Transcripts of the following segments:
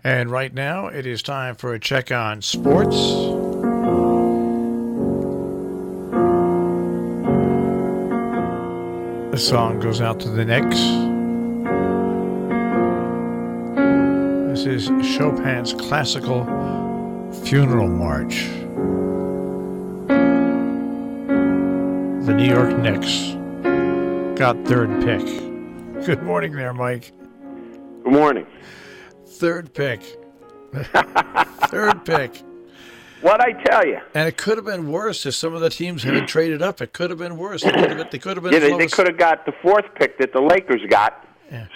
And right now, it is time for a check on sports. The song goes out to the Knicks. This is Chopin's classical funeral march. The New York Knicks got third pick. Good morning there, Mike. Good morning. Third pick. Third pick. What'd I tell you? And it could have been worse if some of the teams had traded up. It could have been worse. They could have been. Yeah, they could have got the fourth pick that the Lakers got,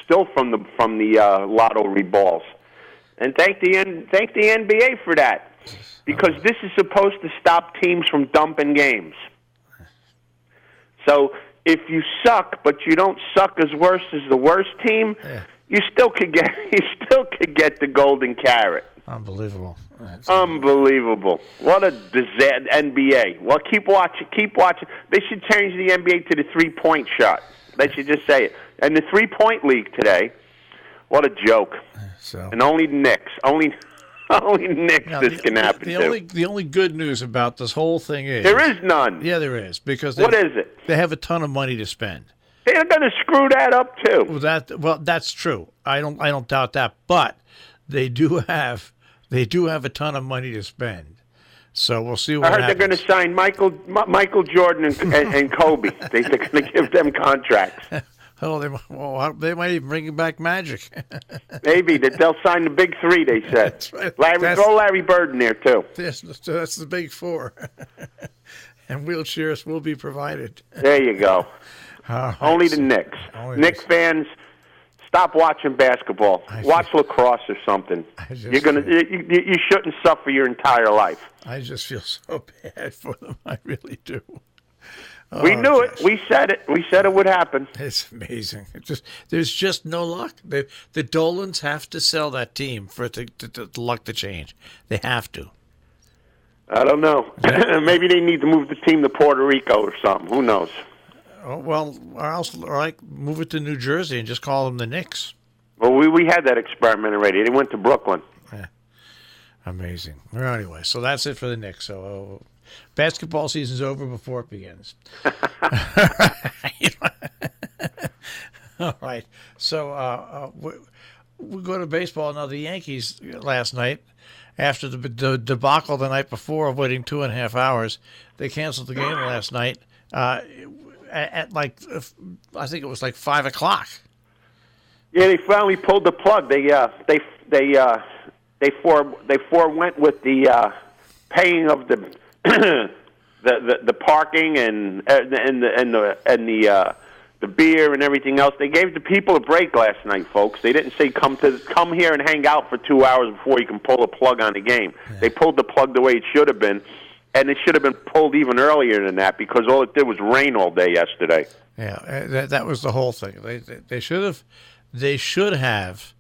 still from the lottery balls. And thank the NBA for that, because this is supposed to stop teams from dumping games. So if you suck, but you don't suck as worse as the worst team, you still could get the golden carrot. Unbelievable. Unbelievable. What a disaster, NBA. Well, keep watching. They should change the NBA to the three-point shot. They should just say it. And the three-point league today, what a joke. And only Knicks. Only Knicks this can happen to. The only good news about this whole thing is... There is none. Yeah, there is. Because what is it? They have a ton of money to spend. They're going to screw that up, too. Well, that's true. I don't doubt that. But they do have a ton of money to spend. So we'll see what happens. I heard they're going to sign Michael Jordan and Kobe. They're going to give them contracts. They might even bring back Magic. Maybe they'll sign the big three. They said. That's right. Throw Larry Bird in there too. That's the big four, and wheelchairs will be provided. There you go. Right. Only the Knicks. Knicks fans, stop watching basketball. Watch lacrosse or something. You shouldn't suffer your entire life. I just feel so bad for them. I really do. We knew it. We said it. We said it would happen. It's amazing. There's just no luck. The Dolans have to sell that team for the luck to change. They have to. I don't know. Maybe they need to move the team to Puerto Rico or something. Who knows? Oh, well, or move it to New Jersey and just call them the Knicks. Well, we had that experiment already. They went to Brooklyn. Yeah. Amazing. Well, anyway, so that's it for the Knicks. So basketball season's over before it begins. All right. So we go to baseball now. The Yankees last night, after the debacle the night before of waiting 2.5 hours, they canceled the game last night at I think it was like 5 o'clock. Yeah, they finally pulled the plug. They forewent with the paying of the the parking and the beer and everything else. They gave the people a break last night, folks. They didn't say come here and hang out for 2 hours before you can pull a plug on the game. Yeah. They pulled the plug the way it should have been, and it should have been pulled even earlier than that, because all it did was rain all day yesterday. Yeah, that was the whole thing. They should have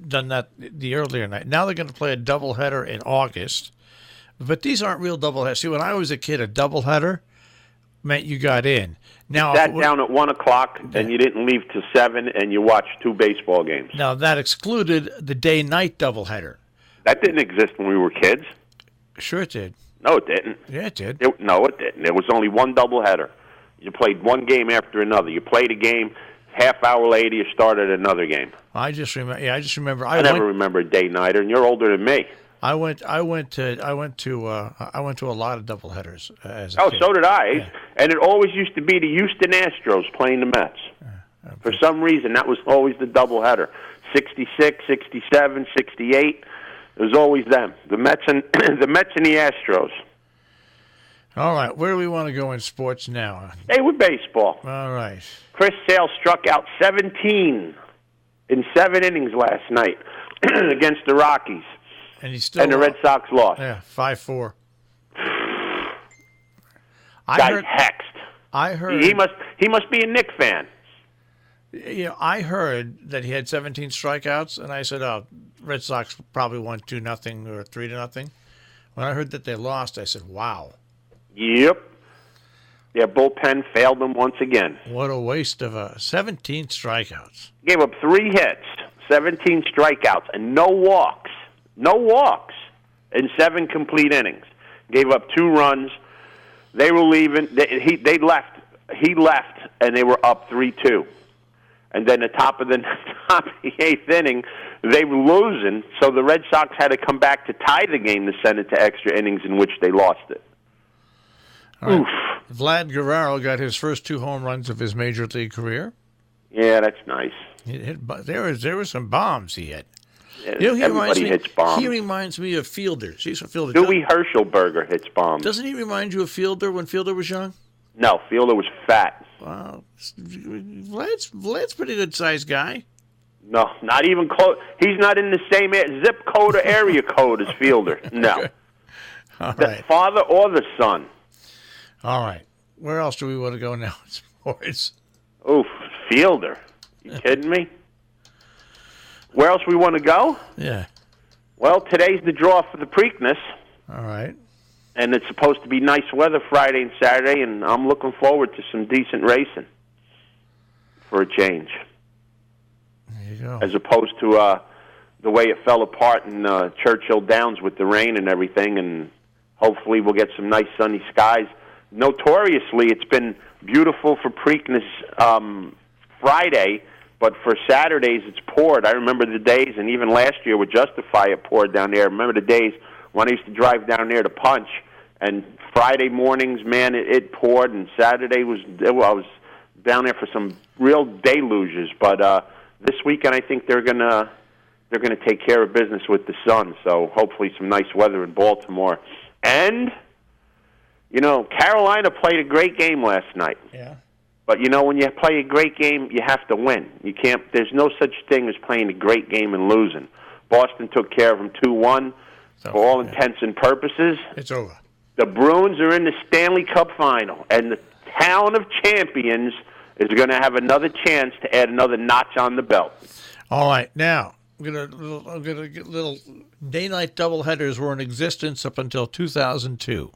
done that the earlier night. Now they're going to play a doubleheader in August. But these aren't real doubleheaders. See, when I was a kid, a doubleheader meant you got in. Now, you sat down at 1 o'clock and you didn't leave till 7, and you watched 2 baseball games. Now, that excluded the day-night doubleheader. That didn't exist when we were kids. Sure it did. No, it didn't. Yeah, it did. No, it didn't. There was only one doubleheader. You played one game after another. You played a game, half hour later you started another game. I just remember. I never remember a day-nighter, and you're older than me. I went to a lot of doubleheaders as a kid. So did I. Yeah. And it always used to be the Houston Astros playing the Mets. For some reason, that was always the doubleheader. 66, 67, 68. It was always them. The Mets and the Astros. All right, where do we want to go in sports now? Hey, with baseball. All right. Chris Sale struck out 17 in 7 innings last night against the Rockies. And the Red Sox lost. Yeah, 5-4. Guy's hexed. I heard he must be a Knicks fan. You know, I heard that he had 17 strikeouts, and I said, "Oh, Red Sox probably won 2-0 or 3-0." When I heard that they lost, I said, "Wow." Yep. Their bullpen failed them once again. What a waste of 17 strikeouts. Gave up 3 hits. 17 strikeouts, and no walks. No walks in 7 complete innings. Gave up 2 runs. They were leaving. They left. He left, and they were up 3-2. And then the top of the 8th inning, they were losing, so the Red Sox had to come back to tie the game to send it to extra innings, in which they lost it. Right. Oof. Vlad Guerrero got his first 2 home runs of his major league career. Yeah, that's nice. There were some bombs he hit. Yeah, everybody hits bombs. He reminds me of Fielders. He's a Fielder. Dewey Herschelberger hits bombs. Doesn't he remind you of Fielder when Fielder was young? No, Fielder was fat. Wow, Vlad's pretty good sized guy. No, not even close. He's not in the same zip code or area code as Fielder. No. All the right. father or the son. All right. Where else do we want to go now in sports? Oof, Fielder. You kidding me? Where else we want to go? Yeah. Well, today's the draw for the Preakness. All right. And it's supposed to be nice weather Friday and Saturday, and I'm looking forward to some decent racing for a change. There you go. As opposed to the way it fell apart in Churchill Downs with the rain and everything, and hopefully we'll get some nice sunny skies. Notoriously, it's been beautiful for Preakness Friday, but for Saturdays it's poured. I remember the days, and even last year with Justify it poured down there. I remember the days when I used to drive down there to punch, and Friday mornings, man, it poured, and Saturday I was down there for some real deluges. But this weekend, I think they're gonna take care of business with the sun. So hopefully, some nice weather in Baltimore. And Carolina played a great game last night. Yeah. But when you play a great game, you have to win. You can't. There's no such thing as playing a great game and losing. Boston took care of them 2-1. For all intents and purposes, it's over. The Bruins are in the Stanley Cup final, and the town of champions is going to have another chance to add another notch on the belt. All right, now I'm gonna get little day-night doubleheaders were in existence up until 2002.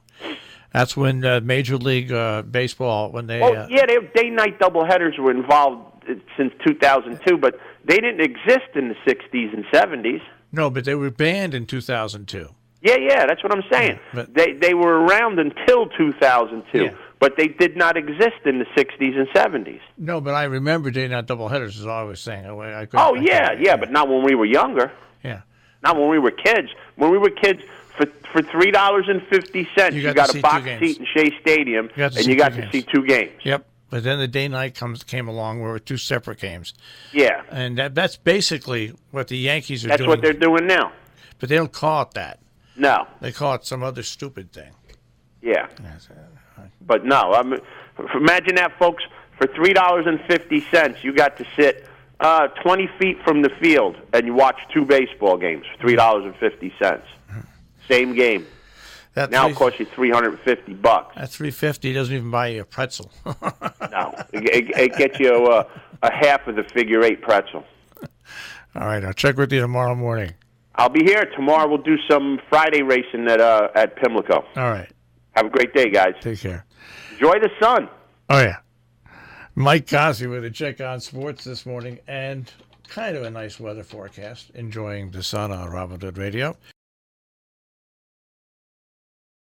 That's when Major League Baseball, when they day-night doubleheaders were involved since 2002, but they didn't exist in the 60s and 70s. No, but they were banned in 2002. Yeah, that's what I'm saying. But they were around until 2002, but they did not exist in the 60s and 70s. No, but I remember day-night doubleheaders, as I was saying. But not when we were younger. Yeah. Not when we were kids. When we were kids, for $3.50, you got a box seat in Shea Stadium, and you got to see 2 games. Yep. But then the day-night came along where it were 2 separate games. Yeah. And that's basically what the Yankees are doing. That's what they're doing now. But they don't call it that. No. They call it some other stupid thing. Yeah. But no, imagine that, folks. For $3.50, you got to sit 20 feet from the field, and you watch 2 baseball games for $3.50. Same game. Now it costs you $350. That $3.50 doesn't even buy you a pretzel. No, it gets you a half of the figure 8 pretzel. All right, I'll check with you tomorrow morning. I'll be here tomorrow. We'll do some Friday racing at Pimlico. All right. Have a great day, guys. Take care. Enjoy the sun. Oh yeah, Mike Cozzi with a check on sports this morning, and kind of a nice weather forecast. Enjoying the sun on Robin Hood Radio.